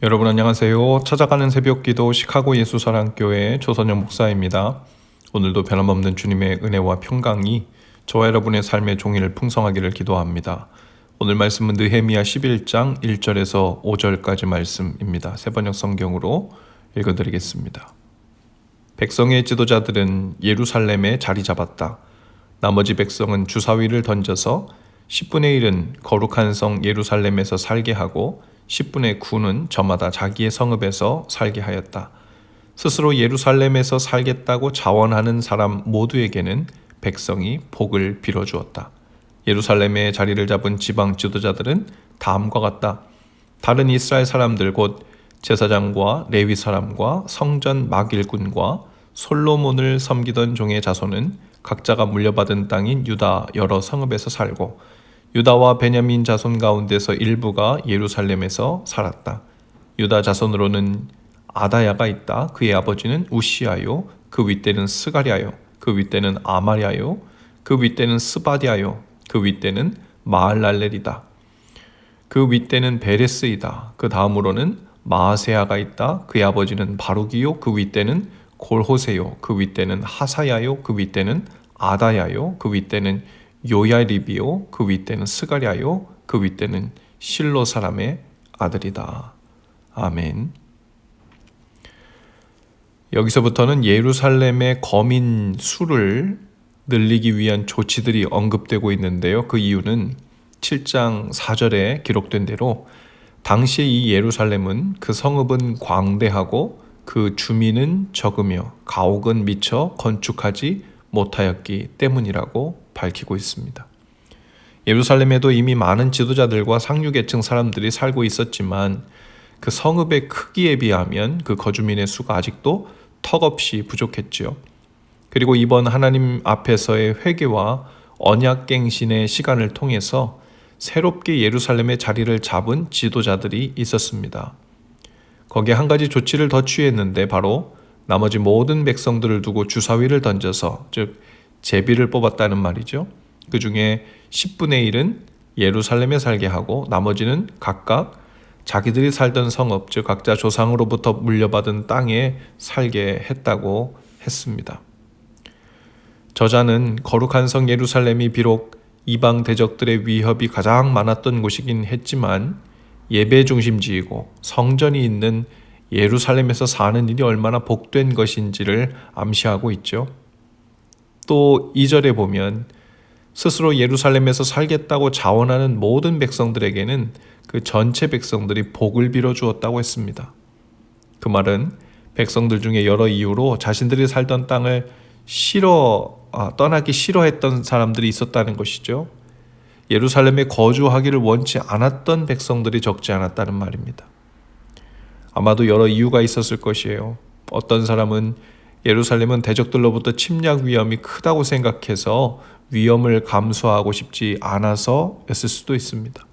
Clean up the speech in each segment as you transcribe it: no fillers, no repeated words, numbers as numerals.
여러분 안녕하세요. 찾아가는 새벽기도 시카고 예수사랑교회 조선영 목사입니다. 오늘도 변함없는 주님의 은혜와 평강이 저와 여러분의 삶의 종일 풍성하기를 기도합니다. 오늘 말씀은 느헤미야 11장 1절에서 5절까지 말씀입니다. 새번역 성경으로 읽어드리겠습니다. 백성의 지도자들은 예루살렘에 자리 잡았다. 나머지 백성은 주사위를 던져서 10분의 1은 거룩한 성 예루살렘에서 살게 하고 10분의 9는 저마다 자기의 성읍에서 살게 하였다. 스스로 예루살렘에서 살겠다고 자원하는 사람 모두에게는 백성이 복을 빌어주었다. 예루살렘에 자리를 잡은 지방 지도자들은 다음과 같다. 다른 이스라엘 사람들 곧 제사장과 레위 사람과 성전 막일꾼과 솔로몬을 섬기던 종의 자손은 각자가 물려받은 땅인 유다 여러 성읍에서 살고 유다와 베냐민 자손 가운데서 일부가 예루살렘에서 살았다. 유다 자손으로는 아다야가 있다. 그의 아버지는 우시아요. 그 윗대는 스가랴요. 그 윗대는 아마랴요. 그 윗대는 스바디아요. 그 윗대는 마알랄렐이다. 그 윗대는 베레스이다. 그 다음으로는 마아세아가 있다. 그의 아버지는 바룩이요. 그 윗대는 골호세요. 그 윗대는 하사야요. 그 윗대는 아다야요. 그 윗대는 요야립이요. 그 윗대는 스가랴요. 그 윗대는 실로 사람의 아들이다. 아멘. 여기서부터는 예루살렘의 거민 수를 늘리기 위한 조치들이 언급되고 있는데요. 그 이유는 7장 4절에 기록된 대로 당시에 이 예루살렘은 그 성읍은 광대하고 그 주민은 적으며 가옥은 미처 건축하지 못하였기 때문이라고 밝히고 있습니다. 예루살렘에도 이미 많은 지도자들과 상류계층 사람들이 살고 있었지만 그 성읍의 크기에 비하면 그 거주민의 수가 아직도 턱없이 부족했지요. 그리고 이번 하나님 앞에서의 회개와 언약갱신의 시간을 통해서 새롭게 예루살렘의 자리를 잡은 지도자들이 있었습니다. 거기에 한 가지 조치를 더 취했는데 바로 나머지 모든 백성들을 두고 주사위를 던져서 즉 제비를 뽑았다는 말이죠. 그 중에 10분의 1은 예루살렘에 살게 하고 나머지는 각각 자기들이 살던 성읍 즉 각자 조상으로부터 물려받은 땅에 살게 했다고 했습니다. 저자는 거룩한 성 예루살렘이 비록 이방 대적들의 위협이 가장 많았던 곳이긴 했지만 예배 중심지이고 성전이 있는 예루살렘에서 사는 일이 얼마나 복된 것인지를 암시하고 있죠. 또 2절에 보면 스스로 예루살렘에서 살겠다고 자원하는 모든 백성들에게는 그 전체 백성들이 복을 빌어 주었다고 했습니다. 그 말은 백성들 중에 여러 이유로 자신들이 살던 땅을 떠나기 싫어했던 사람들이 있었다는 것이죠. 예루살렘에 거주하기를 원치 않았던 백성들이 적지 않았다는 말입니다. 아마도 여러 이유가 있었을 것이에요. 어떤 사람은 예루살렘은 대적들로부터 침략 위험이 크다고 생각해서 위험을 감수하고 싶지 않아서였을 수도 있습니다.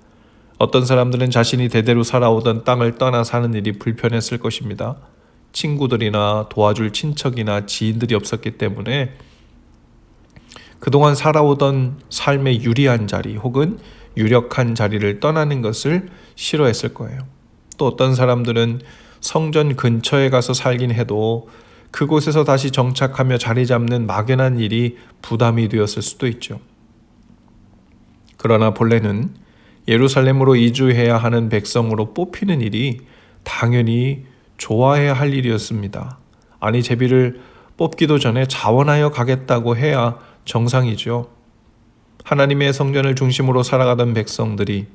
어떤 사람들은 자신이 대대로 살아오던 땅을 떠나 사는 일이 불편했을 것입니다. 친구들이나 도와줄 친척이나 지인들이 없었기 때문에 그동안 살아오던 삶의 유리한 자리 혹은 유력한 자리를 떠나는 것을 싫어했을 거예요. 또 어떤 사람들은 성전 근처에 가서 살긴 해도 그곳에서 다시 정착하며 자리 잡는 막연한 일이 부담이 되었을 수도 있죠. 그러나 본래는 예루살렘으로 이주해야 하는 백성으로 뽑히는 일이 당연히 좋아해야 할 일이었습니다. 아니 제비를 뽑기도 전에 자원하여 가겠다고 해야 정상이죠. 하나님의 성전을 중심으로 살아가던 백성들이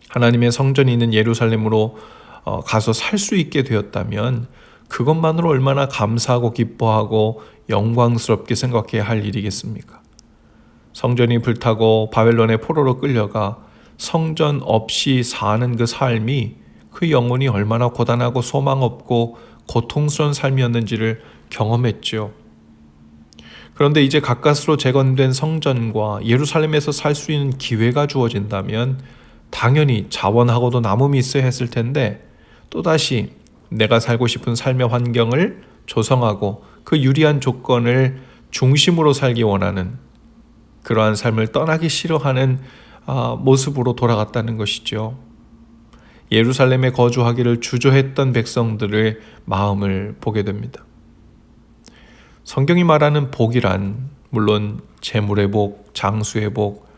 하나님의 성전이 있는 예루살렘으로 가서 살 수 있게 되었다면 그것만으로 얼마나 감사하고 기뻐하고 영광스럽게 생각해야 할 일이겠습니까? 성전이 불타고 바벨론의 포로로 끌려가 성전 없이 사는 그 삶이 그 영혼이 얼마나 고단하고 소망 없고 고통스러운 삶이었는지를 경험했죠. 그런데 이제 가까스로 재건된 성전과 예루살렘에서 살 수 있는 기회가 주어진다면 당연히 자원하고도 남음이 있어야 했을 텐데 또다시 내가 살고 싶은 삶의 환경을 조성하고 그 유리한 조건을 중심으로 살기 원하는 그러한 삶을 떠나기 싫어하는 모습으로 돌아갔다는 것이죠. 예루살렘에 거주하기를 주저했던 백성들의 마음을 보게 됩니다. 성경이 말하는 복이란 물론 재물의 복, 장수의 복,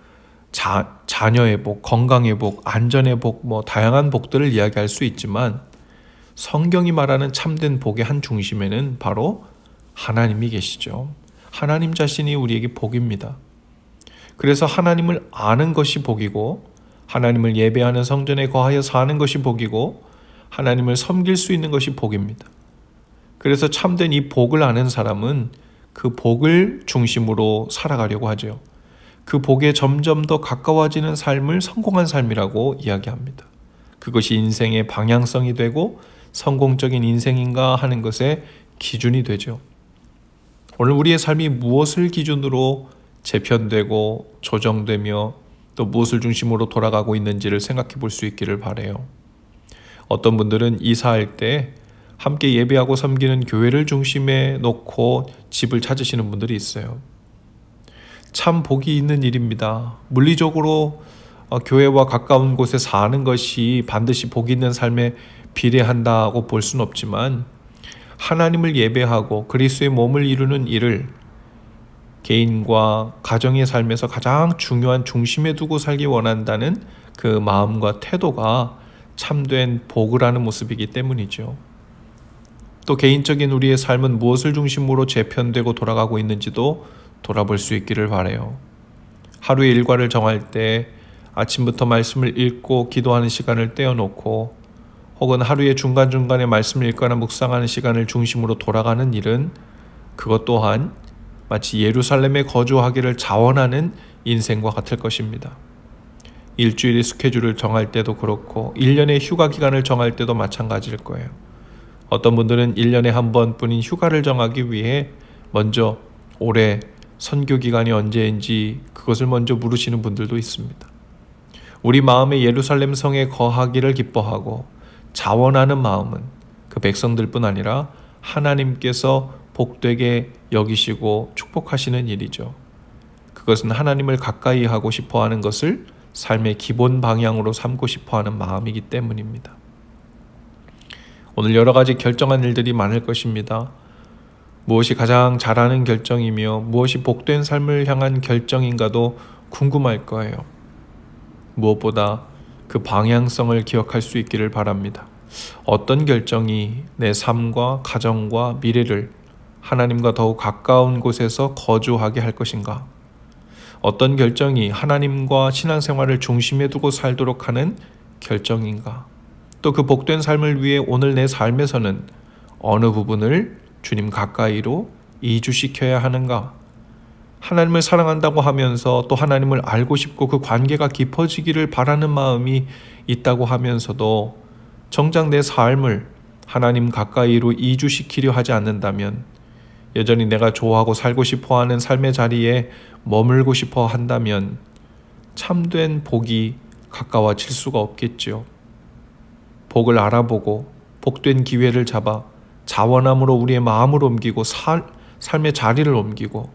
자녀의 복, 건강의 복, 안전의 복, 다양한 복들을 이야기할 수 있지만 성경이 말하는 참된 복의 한 중심에는 바로 하나님이 계시죠. 하나님 자신이 우리에게 복입니다. 그래서 하나님을 아는 것이 복이고 하나님을 예배하는 성전에 거하여 사는 것이 복이고 하나님을 섬길 수 있는 것이 복입니다. 그래서 참된 이 복을 아는 사람은 그 복을 중심으로 살아가려고 하죠. 그 복에 점점 더 가까워지는 삶을 성공한 삶이라고 이야기합니다. 그것이 인생의 방향성이 되고 성공적인 인생인가 하는 것의 기준이 되죠. 오늘 우리의 삶이 무엇을 기준으로 재편되고 조정되며 또 무엇을 중심으로 돌아가고 있는지를 생각해 볼 수 있기를 바라요. 어떤 분들은 이사할 때 함께 예배하고 섬기는 교회를 중심에 놓고 집을 찾으시는 분들이 있어요. 참 복이 있는 일입니다. 물리적으로 교회와 가까운 곳에 사는 것이 반드시 복이 있는 삶에 비례한다고 볼 수는 없지만 하나님을 예배하고 그리스도의 몸을 이루는 일을 개인과 가정의 삶에서 가장 중요한 중심에 두고 살기 원한다는 그 마음과 태도가 참된 복을 하는 모습이기 때문이죠. 또 개인적인 우리의 삶은 무엇을 중심으로 재편되고 돌아가고 있는지도 돌아볼 수 있기를 바라요. 하루의 일과를 정할 때 아침부터 말씀을 읽고 기도하는 시간을 떼어놓고 혹은 하루의 중간중간에 말씀을 읽거나 묵상하는 시간을 중심으로 돌아가는 일은 그것 또한 마치 예루살렘에 거주하기를 자원하는 인생과 같을 것입니다. 일주일의 스케줄을 정할 때도 그렇고 1년의 휴가 기간을 정할 때도 마찬가지일 거예요. 어떤 분들은 1년에 한 번뿐인 휴가를 정하기 위해 먼저 올해 선교 기간이 언제인지 그것을 먼저 물으시는 분들도 있습니다. 우리 마음에 예루살렘 성에 거하기를 기뻐하고 자원하는 마음은 그 백성들뿐 아니라 하나님께서 복되게 여기시고 축복하시는 일이죠. 그것은 하나님을 가까이 하고 싶어하는 것을 삶의 기본 방향으로 삼고 싶어하는 마음이기 때문입니다. 오늘 여러 가지 결정한 일들이 많을 것입니다. 무엇이 가장 잘하는 결정이며 무엇이 복된 삶을 향한 결정인가도 궁금할 거예요. 무엇보다 그 방향성을 기억할 수 있기를 바랍니다. 어떤 결정이 내 삶과 가정과 미래를 하나님과 더욱 가까운 곳에서 거주하게 할 것인가? 어떤 결정이 하나님과 신앙생활을 중심에 두고 살도록 하는 결정인가? 또 그 복된 삶을 위해 오늘 내 삶에서는 어느 부분을 주님 가까이로 이주시켜야 하는가? 하나님을 사랑한다고 하면서 또 하나님을 알고 싶고 그 관계가 깊어지기를 바라는 마음이 있다고 하면서도 정작 내 삶을 하나님 가까이로 이주시키려 하지 않는다면, 여전히 내가 좋아하고 살고 싶어하는 삶의 자리에 머물고 싶어 한다면 참된 복이 가까워질 수가 없겠죠. 복을 알아보고 복된 기회를 잡아 자원함으로 우리의 마음을 옮기고 삶의 자리를 옮기고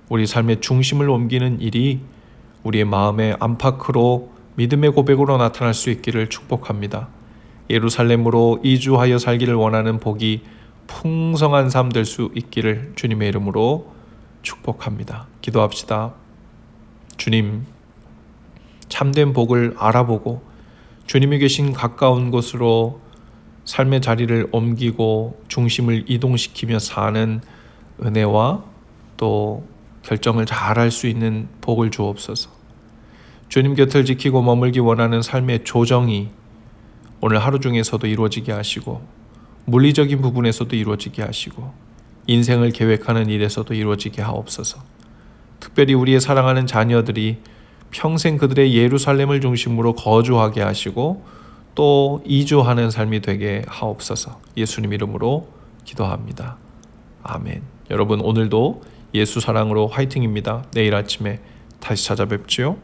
우리 삶의 중심을 옮기는 일이 우리의 마음의 안팎으로 믿음의 고백으로 나타날 수 있기를 축복합니다. 예루살렘으로 이주하여 살기를 원하는 복이 풍성한 삶 될 수 있기를 주님의 이름으로 축복합니다. 기도합시다. 주님, 참된 복을 알아보고 주님이 계신 가까운 곳으로 삶의 자리를 옮기고 중심을 이동시키며 사는 은혜와 또 결정을 잘할 수 있는 복을 주옵소서. 주님 곁을 지키고 머물기 원하는 삶의 조정이 오늘 하루 중에서도 이루어지게 하시고 물리적인 부분에서도 이루어지게 하시고 인생을 계획하는 일에서도 이루어지게 하옵소서. 특별히 우리의 사랑하는 자녀들이 평생 그들의 예루살렘을 중심으로 거주하게 하시고 또 이주하는 삶이 되게 하옵소서. 예수님 이름으로 기도합니다. 아멘. 여러분, 오늘도 예수 사랑으로 화이팅입니다. 내일 아침에 다시 찾아뵙지요.